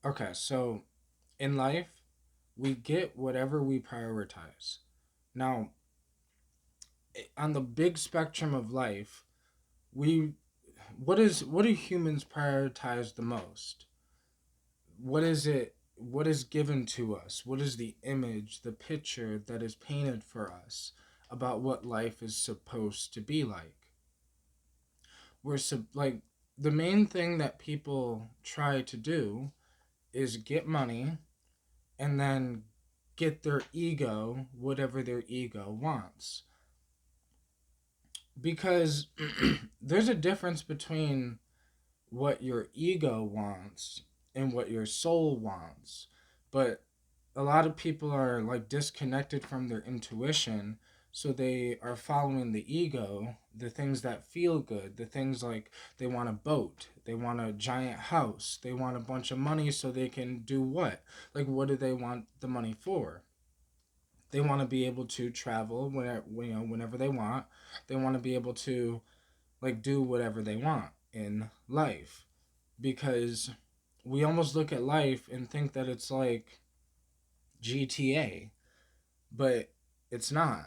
Okay, so in life, we get whatever we prioritize. Now, on the big spectrum of life, we what do humans prioritize the most? What is it? What is given to us? What is the image, the picture that is painted for us about what life is supposed to be like? Like the main thing that people try to do is get money and then get their ego whatever their ego wants, because there's a difference between what your ego wants and what your soul wants. But a lot of people are like disconnected from their intuition, so they are following the ego, the things that feel good, the things like they want a boat, they want a giant house, they want a bunch of money so they can do what? Like what do they want the money for? They want to be able to travel whenever they want. They want to be able to like do whatever they want in life, because we almost look at life and think that it's like GTA, but it's not.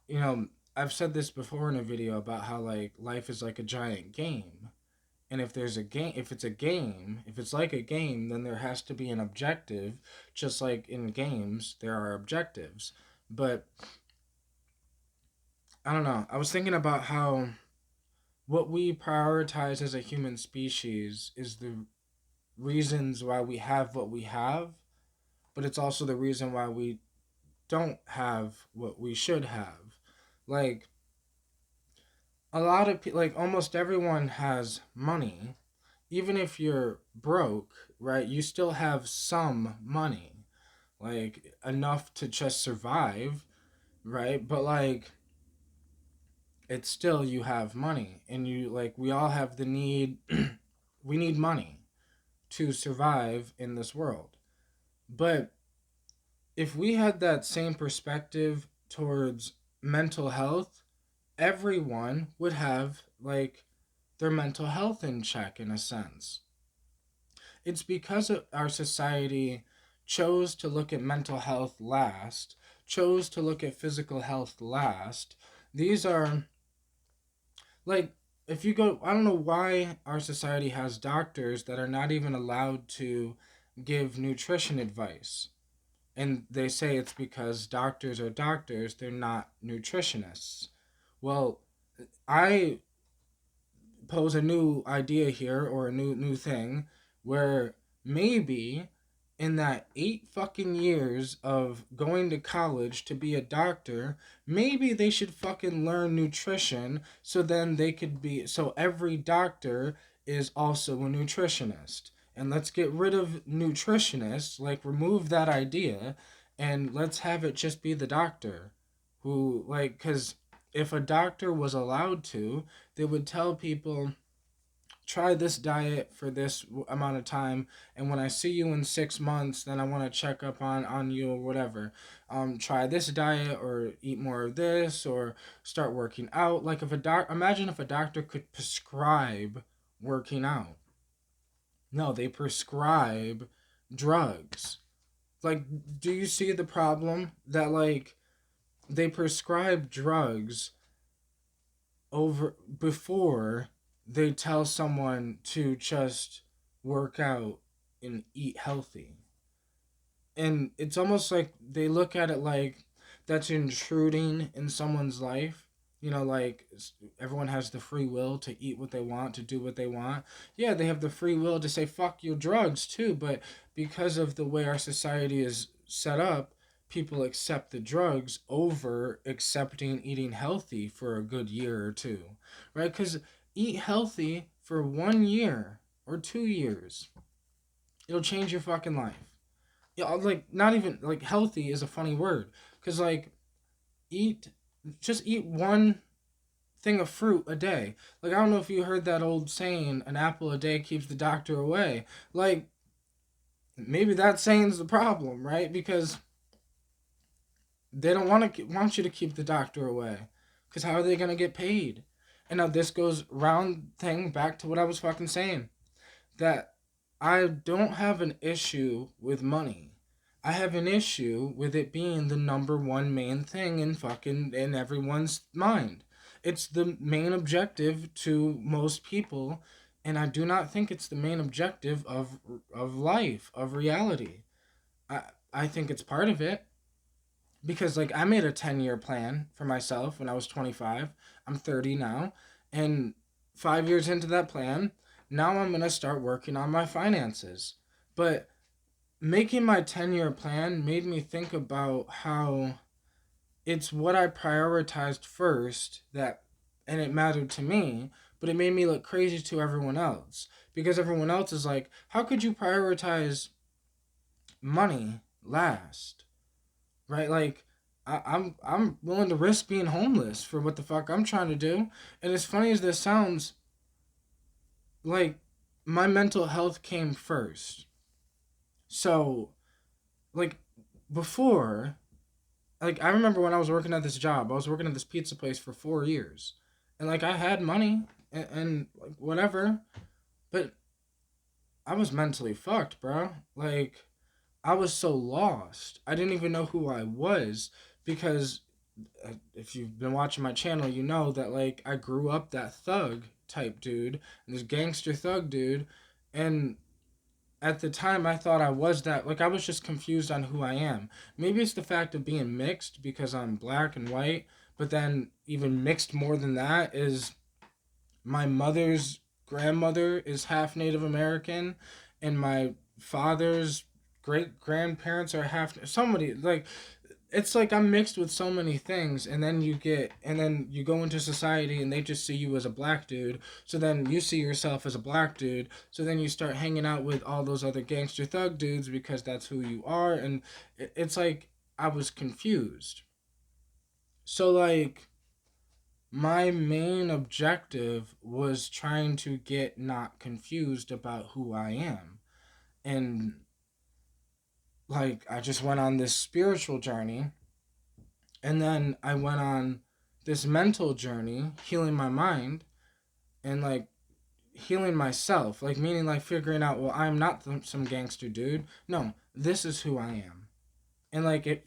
You know, I've said this before in a video about how like life is like a giant game. And if there's a game, if it's a game, if it's like a game, then there has to be an objective, just like in games there are objectives. But I don't know. I was thinking about how what we prioritize as a human species is the reasons why we have what we have, but it's also the reason why we don't have what we should have. Like a lot of people, like almost everyone has money. Even if you're broke, right? You still have some money, like enough to just survive, right? But like it's still you have money, and you like we all have the need. We need money to survive in this world. But if we had that same perspective towards mental health, everyone would have like their mental health in check in a sense. It's because our society chose to look at mental health last, chose to look at physical health last. These are like if you go, I don't know why our society has doctors that are not even allowed to give nutrition advice. And they say it's because doctors are doctors, they're not nutritionists. Well, I pose a new idea here, or a new thing, where maybe in that 8 fucking years of going to college to be a doctor, maybe they should fucking learn nutrition, so then they could be, so every doctor is also a nutritionist. And let's get rid of nutritionists, like remove that idea, and let's have it just be the doctor who, like, because if a doctor was allowed to, they would tell people, try this diet for this amount of time, and when I see you in 6 months, then I want to check up on you or whatever. Try this diet, or eat more of this, or start working out. Like if a imagine if a doctor could prescribe working out. No, they prescribe drugs. Like, do you see the problem that like they prescribe drugs over before they tell someone to just work out and eat healthy? And it's almost like they look at it like that's intruding in someone's life. You know, like everyone has the free will to eat what they want, to do what they want. Yeah, they have the free will to say fuck your drugs too, but because of the way our society is set up, people accept the drugs over accepting eating healthy for a good year or two, right? Because eat healthy for 1 year or 2 years, it'll change your fucking life. Yeah, like not even like healthy is a funny word, because like eat, just eat one thing of fruit a day. Like I don't know if you heard that old saying, an apple a day keeps the doctor away. Like maybe that saying's the problem, right? Because they don't want you to keep the doctor away, because how are they gonna get paid? And now this goes round thing back to what I was fucking saying, that I don't have an issue with money. I have an issue with it being the number one main thing in fucking in everyone's mind. It's the main objective to most people, and I do not think it's the main objective of life, of reality. I I think it's part of it because like I made a 10-year plan for myself when I was 25. I'm 30 now, and 5 years into that plan, now I'm going to start working on my finances. But making my 10-year plan made me think about how it's what I prioritized first that and it mattered to me, but it made me look crazy to everyone else because everyone else is like, how could you prioritize money last? Right? Like I'm willing to risk being homeless for what the fuck I'm trying to do. And as funny as this sounds, like my mental health came first. So like before, like I remember when I was working at this job, I was working at this pizza place for 4 years, and like I had money and like whatever, but I was mentally fucked, bro. Like I was so lost. I didn't even know who I was because if you've been watching my channel, you know that like I grew up that thug type dude, this gangster thug dude, and at the time I thought I was that. Like I was just confused on who I am. Maybe it's the fact of being mixed because I'm black and white, but then even mixed more than that is my mother's grandmother is half Native American, and my father's great grandparents are half somebody like it's like I'm mixed with so many things, and then you go into society and they just see you as a black dude, so then you see yourself as a black dude, so then you start hanging out with all those other gangster thug dudes because that's who you are, and it's like I was confused. So like my main objective was trying to get not confused about who I am. And like I just went on this spiritual journey, and then I went on this mental journey, healing my mind and like healing myself, like meaning like figuring out, well, I'm not some gangster dude. No, this is who I am. And like it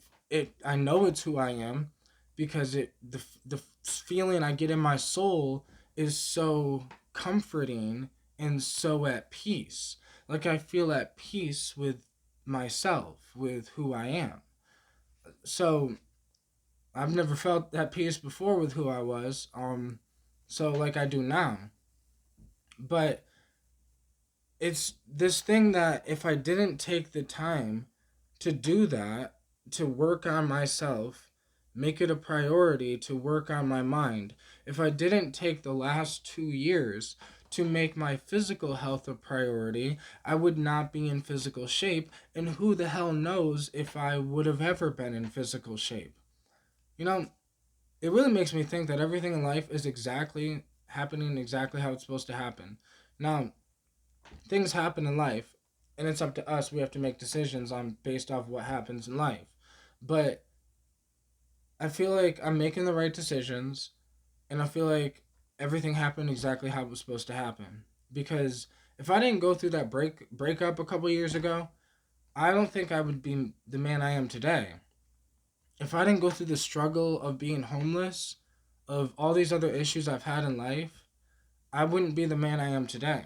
I know it's who I am because the feeling I get in my soul is so comforting and so at peace. Like I feel at peace with myself, with who I am. So I've never felt that peace before with who I was. So like I do now. But it's this thing that if I didn't take the time to do that, to work on myself, make it a priority to work on my mind, if I didn't take the last 2 years to make my physical health a priority, I would not be in physical shape. And who the hell knows if I would have ever been in physical shape? You know, it really makes me think that everything in life is exactly happening exactly how it's supposed to happen. Now, things happen in life, and it's up to us. We have to make decisions on based off what happens in life. But I feel like I'm making the right decisions, and I feel like everything happened exactly how it was supposed to happen. Because if I didn't go through that breakup a couple years ago, I don't think I would be the man I am today. If I didn't go through the struggle of being homeless, of all these other issues I've had in life, I wouldn't be the man I am today.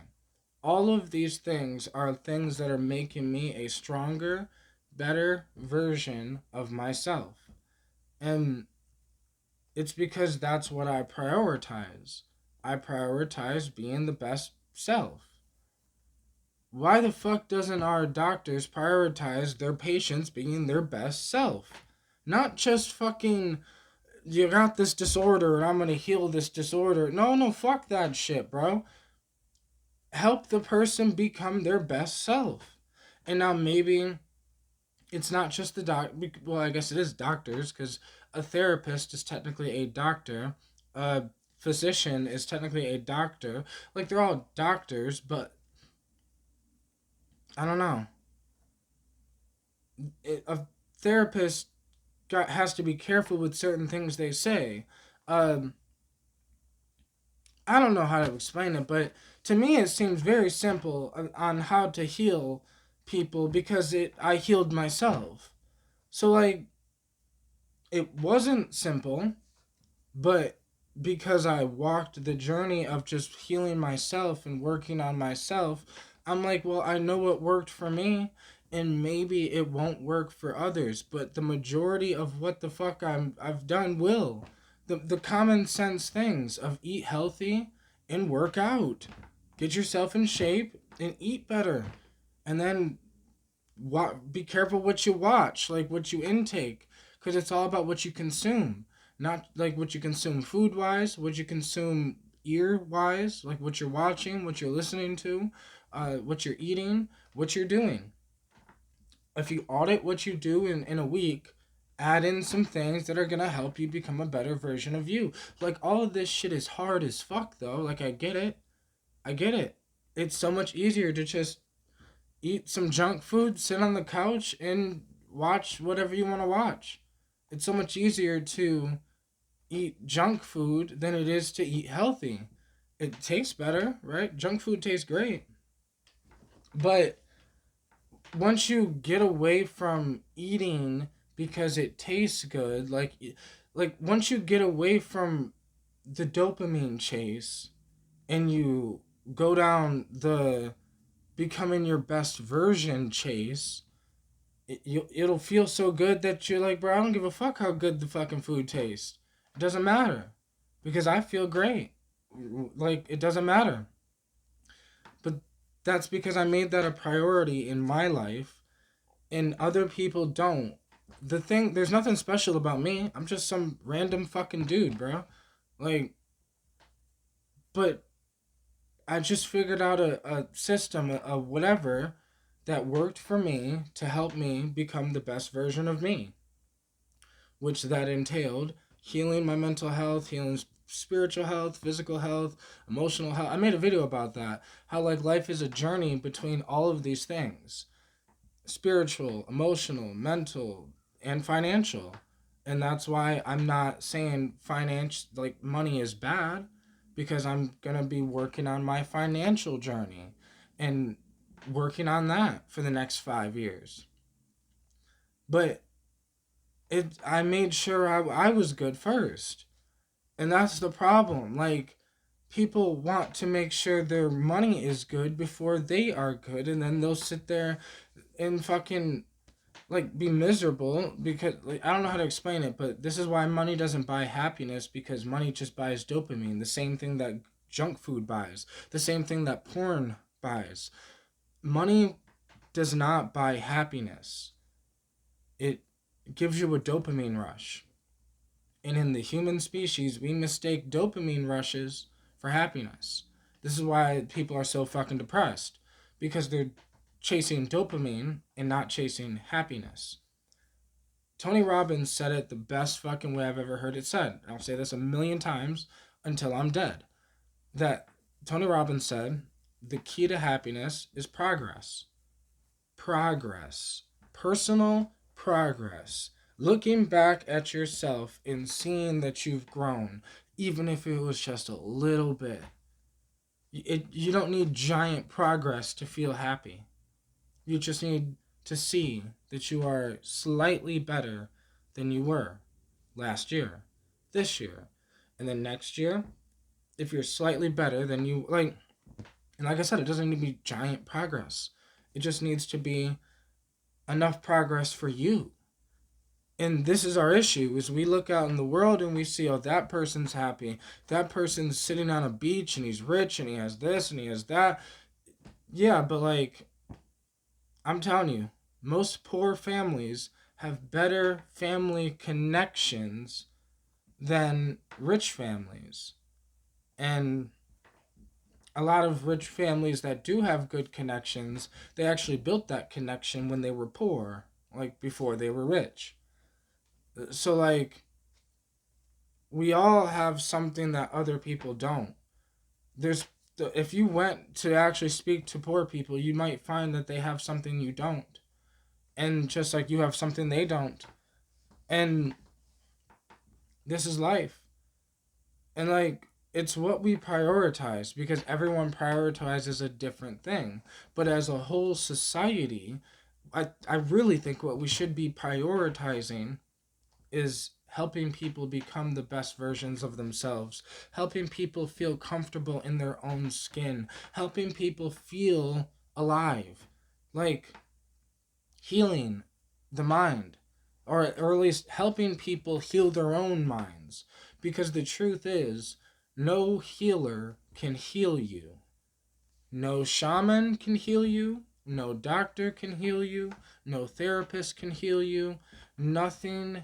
All of these things are things that are making me a stronger, better version of myself. And it's because that's what I prioritize. I prioritize being the best self. Why the fuck doesn't our doctors prioritize their patients being their best self? Not just fucking, you got this disorder and I'm gonna heal this disorder. No, no, fuck that shit, bro. Help the person become their best self. And now maybe it's not just the well, I guess it is doctors because a therapist is technically a doctor. A physician is technically a doctor. Like they're all doctors, but I don't know. A therapist has to be careful with certain things they say. Um, I don't know how to explain it, but To me it seems very simple on how to heal people because I healed myself. So like it wasn't simple, but because I walked the journey of just healing myself and working on myself, I'm like, well, I know what worked for me and maybe it won't work for others, but the majority of what the fuck I've done will. The common sense things of eat healthy and work out. Get yourself in shape and eat better. And then be careful what you watch, like what you intake, because it's all about what you consume, not like what you consume food wise, what you consume ear wise, like what you're watching, what you're listening to, what you're eating, what you're doing. If you audit what you do in a week, add in some things that are gonna help you become a better version of you. Like all of this shit is hard as fuck though. Like I get it. I get it. It's so much easier to just eat some junk food, sit on the couch, and watch whatever you want to watch. It's so much easier to eat junk food than it is to eat healthy. It tastes better, right? Junk food tastes great. But once you get away from eating because it tastes good, like once you get away from the dopamine chase and you go down the becoming your best version chase, it'll feel so good that you're like, bro, I don't give a fuck how good the fucking food tastes. It doesn't matter because I feel great. Like, it doesn't matter. But that's because I made that a priority in my life and other people don't. There's nothing special about me. I'm just some random fucking dude, bro. Like, but I just figured out a system, a whatever, that worked for me to help me become the best version of me, which that entailed healing my mental health, healing spiritual health, physical health, emotional health. I made a video about that. How like life is a journey between all of these things. Spiritual, emotional, mental, and financial. And that's why I'm not saying finance like money is bad because I'm going to be working on my financial journey and working on that for the next 5 years. But I made sure I was good first. And that's the problem. Like, people want to make sure their money is good before they are good, and then they'll sit there and fucking like be miserable because like I don't know how to explain it, but this is why money doesn't buy happiness, because money just buys dopamine, the same thing that junk food buys, the same thing that porn buys. Money does not buy happiness. It gives you a dopamine rush. And in the human species, we mistake dopamine rushes for happiness. This is why people are so fucking depressed, because they're chasing dopamine and not chasing happiness. Tony Robbins said it the best fucking way I've ever heard it said. I'll say this a million times until I'm dead. That Tony Robbins said, the key to happiness is progress. Progress. Personal progress. Looking back at yourself and seeing that you've grown, even if it was just a little bit. You don't need giant progress to feel happy. You just need to see that you are slightly better than you were last year, this year, and then next year. If you're slightly better than you like, and like I said, it doesn't need to be giant progress. It just needs to be enough progress for you. And this is our issue: is we look out in the world and we see, oh, that person's happy, that person's sitting on a beach and he's rich and he has this and he has that. Yeah, but like, I'm telling you, most poor families have better family connections than rich families. And a lot of rich families that do have good connections, they actually built that connection when they were poor, like before they were rich. So, like, we all have something that other people don't. There's if you went to actually speak to poor people, you might find that they have something you don't. And just like you have something they don't. And this is life. And like it's what we prioritize, because everyone prioritizes a different thing. But as a whole society, I really think what we should be prioritizing is helping people become the best versions of themselves, helping people feel comfortable in their own skin, helping people feel alive, like healing the mind, or at least helping people heal their own minds. Because the truth is, no healer can heal you. No shaman can heal you. No doctor can heal you. No therapist can heal you. Nothing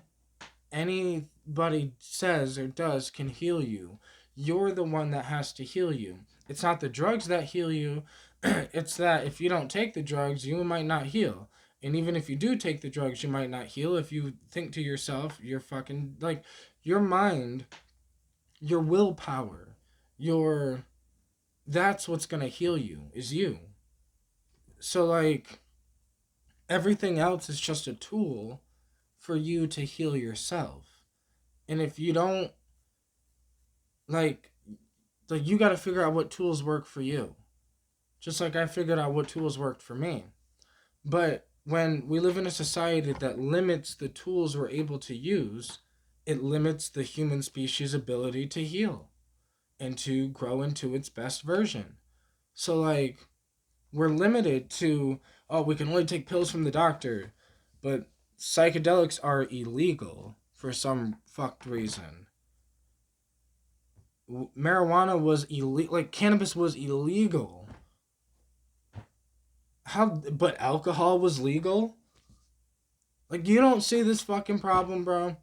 anybody says or does can heal you. You're the one that has to heal you. It's not the drugs that heal you. It's that if you don't take the drugs, you might not heal. And even if you do take the drugs, you might not heal. If you think to yourself, you're fucking like your mind, your willpower, your that's what's going to heal you is you. So like everything else is just a tool for you to heal yourself. And if you don't like you got to figure out what tools work for you. Just like I figured out what tools worked for me. But when we live in a society that limits the tools we're able to use, it limits the human species' ability to heal and to grow into its best version. So like we're limited to, oh, we can only take pills from the doctor, but psychedelics are illegal for some fucked reason. Marijuana was illegal, like cannabis was illegal. How, but alcohol was legal? Like, you don't see this fucking problem, bro?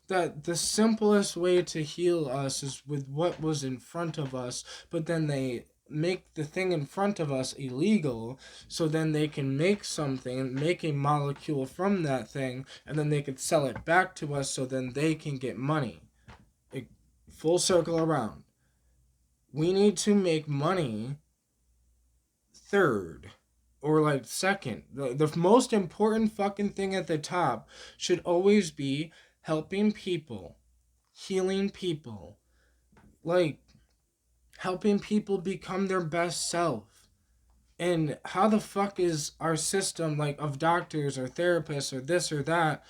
That the simplest way to heal us is with what was in front of us, but then they make the thing in front of us illegal, so then they can make something, make a molecule from that thing, and then they could sell it back to us so then they can get money. It, full circle around. We need to make money third or like second. The most important fucking thing at the top should always be helping people, healing people, like helping people become their best self. And how the fuck is our system, like of doctors or therapists or this or that,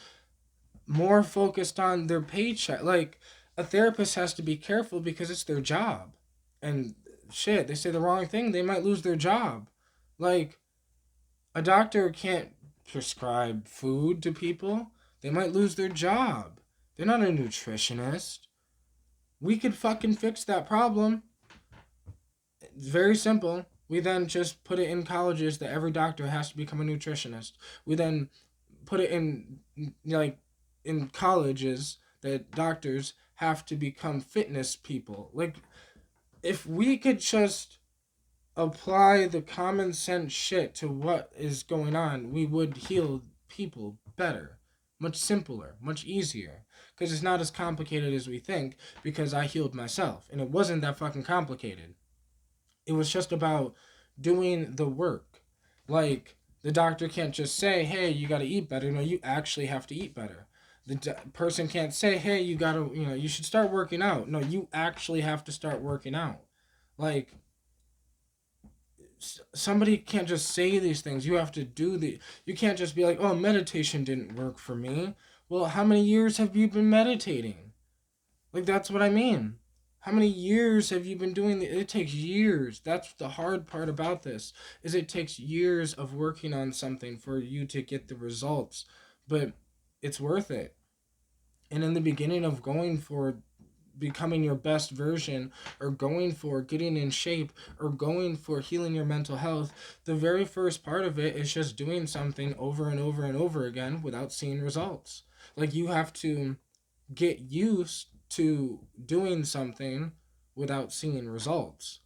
more focused on their paycheck? Like a therapist has to be careful because it's their job. And shit, they say the wrong thing, they might lose their job. Like a doctor can't prescribe food to people. They might lose their job. They're not a nutritionist. We could fucking fix that problem. It's very simple. We then just put it in colleges that every doctor has to become a nutritionist. We then put it in like in colleges that doctors have to become fitness people. Like if we could just apply the common sense shit to what is going on, we would heal people better. Much simpler, much easier. Because it's not as complicated as we think, because I healed myself. And it wasn't that fucking complicated. It was just about doing the work. Like, the doctor can't just say, hey, you gotta eat better. No, you actually have to eat better. The person can't say, hey, you gotta, you should start working out. No, you actually have to start working out. Like, somebody can't just say these things. You have to do you can't just be like, oh, meditation didn't work for me. Well, how many years have you been meditating? Like, that's what I mean. How many years have you been doing it? Takes years. That's the hard part about this, is it takes years of working on something for you to get the results. But it's worth it. And in the beginning of going for becoming your best version, or going for getting in shape, or going for healing your mental health, the very first part of it is just doing something over and over and over again without seeing results. Like, you have to get used to doing something without seeing results,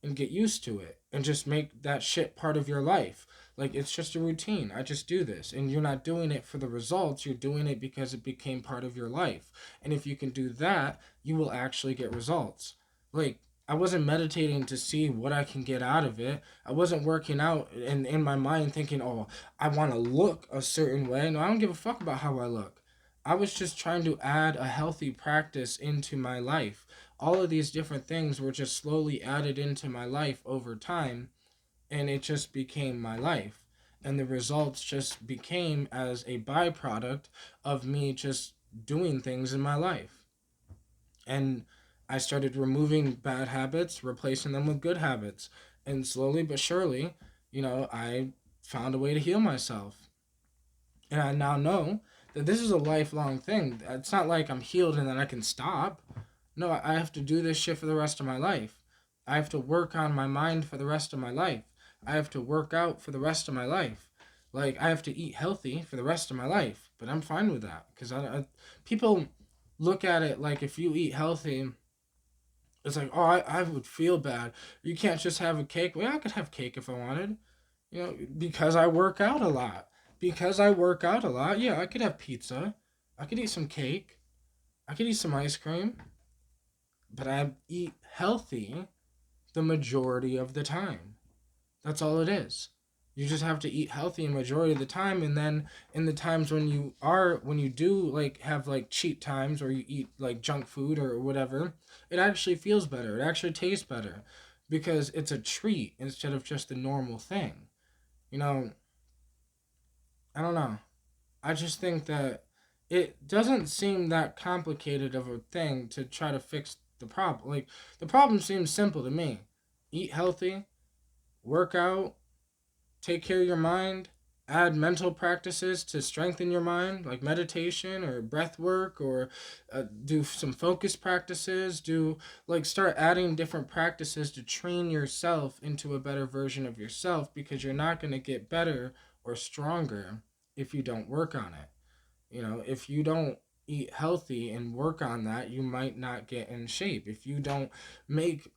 and get used to it and just make that shit part of your life. Like, it's just a routine. I just do this. And you're not doing it for the results. You're doing it because it became part of your life. And if you can do that, you will actually get results. Like, I wasn't meditating to see what I can get out of it. I wasn't working out in my mind thinking, oh, I want to look a certain way. No, I don't give a fuck about how I look. I was just trying to add a healthy practice into my life, All of these different things were just slowly added into my life over time, and it just became my life. And the results just became as a byproduct of me just doing things in my life. And I started removing bad habits, replacing them with good habits. And slowly but surely, I found a way to heal myself. And I now know that this is a lifelong thing. It's not like I'm healed and then I can stop. No, I have to do this shit for the rest of my life. I have to work on my mind for the rest of my life. I have to work out for the rest of my life. Like, I have to eat healthy for the rest of my life. But I'm fine with that. Because people look at it like if you eat healthy, it's like, oh, I would feel bad. You can't just have a cake. Well, I could have cake if I wanted. Because I work out a lot. Because I work out a lot, yeah, I could have pizza. I could eat some cake. I could eat some ice cream. But I eat healthy the majority of the time. That's all it is. You just have to eat healthy a majority of the time, and then in the times when you do like have like cheat times or you eat like junk food or whatever, it actually feels better. It actually tastes better because it's a treat instead of just a normal thing. You know, I don't know. I just think that it doesn't seem that complicated of a thing to try to fix the problem. Like, the problem seems simple to me. Eat healthy, work out, take care of your mind, add mental practices to strengthen your mind, like meditation or breath work, or do some focus practices. Start adding different practices to train yourself into a better version of yourself, because you're not going to get better or stronger if you don't work on it. If you don't eat healthy and work on that, you might not get in shape. If you don't make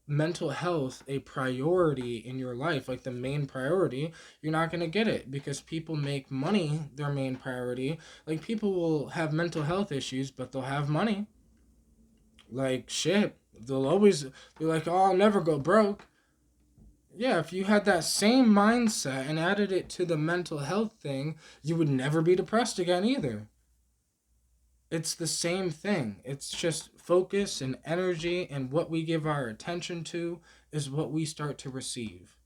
mental health a priority in your life, like the main priority, you're not going to get it, because people make money their main priority. Like, people will have mental health issues, but they'll have money. Like, shit. They'll always be like, oh, I'll never go broke. Yeah, if you had that same mindset and added it to the mental health thing, you would never be depressed again either. It's the same thing. It's just focus and energy, and what we give our attention to is what we start to receive.